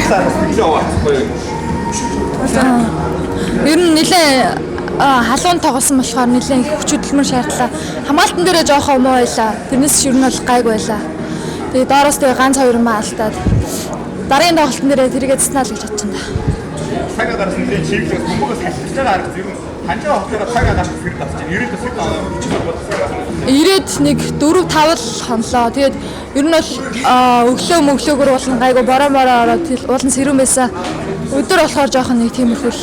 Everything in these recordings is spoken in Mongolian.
сараас тэгж яваахгүй юу? Ер нь нэлээ халуун тоглосон болохоор нэлээ их хүч хөдөлмөр шаардлаа. Хамгаалтан дээрээ жоохон муу байлаа. Тэрнээс ер нь бол гайгүй байлаа. Тэгээ доороос тэгээ ганц хоёр маа алдаад дараагийн тоглолтын дээрээ тэргээ цэснаа л гэж бодож байна. Цагаа гарсан нэлээ чиглэлээс хүмүүст хэлж байгаа арга ер нь ханжаа хоолойгоо цагаа гарсан хэрэг татчих. 90-д хэсэг болчихсон. 90-д нэг 4-5 л хонлоо. Тэгээд ер нь бол өглөөгөр болон гайгүй бороо ороод уулын сэрүүн байсан. Өдөр болохоор жоохон нэг тиймэрхүү л.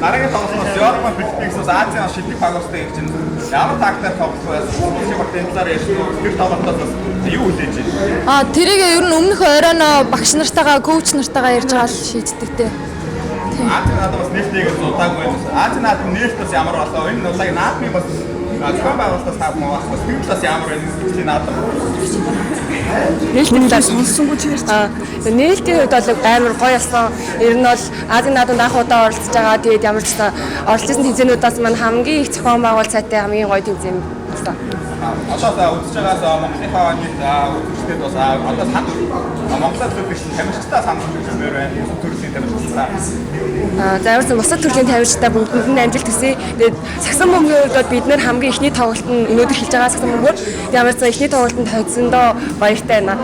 Дараагийн тоглолтоос Европ Филиппинсээс Азийн шилдэг багуудтай их чинь ямар тактикаар тоглох байсан? Шинэ баталгаар ярьсан. Тэр тоглолтоос юу хүлээж байна? Тэрийг ер нь өмнөх оройноо багш нартайгаа, коуч нартайгаа ярьж байгаа л шийддэг те. Азийн надад бас нээлттэйгээ зодаагүй байсан. Азийн надад нээлт бас ямар болоо? Энэ удаагийн наадмын бас зохион байгуулалтаас таамаг бас тэр талаас ямар байна гэж надад. Нээлтийн талаас сонссонгүй ч ярьж. Нээлтийн хувьд бол амар гоё болсон. Ер нь бол Азийн наадамд анх удаа оролцож байгаа. Тэгээд ямар ч та оролцсон тэмцээнүүдээс маань хамгийн их зохион байгуулалт сайтай хамгийн гоё тэмцээн болсон. Одоо үзэж байгаас Монголынхаа нийт үзэгчдэд бас одоо санд Монголд үзэгч тамирчдаа санал өгмөр байна. Төрлийн тамирчдаа. За ямар ч бусад төрлийн тамирчдаа бүгдэнд нь амжилт хүсье. Тэгээд сагсан бөмбөгийн хувьд бид нэр хамгийн ихний тоглолт нь өнөөдөр хийж байгаа сагсан бөмбөг. Ямар ч ихний тоглолтод хоцсондоо баяртай байна.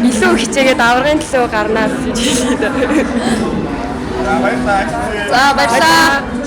Илүү хичээгээд аврагын төлөө гарнаа гэж хэлээ. За баярлалаа. За баярлалаа.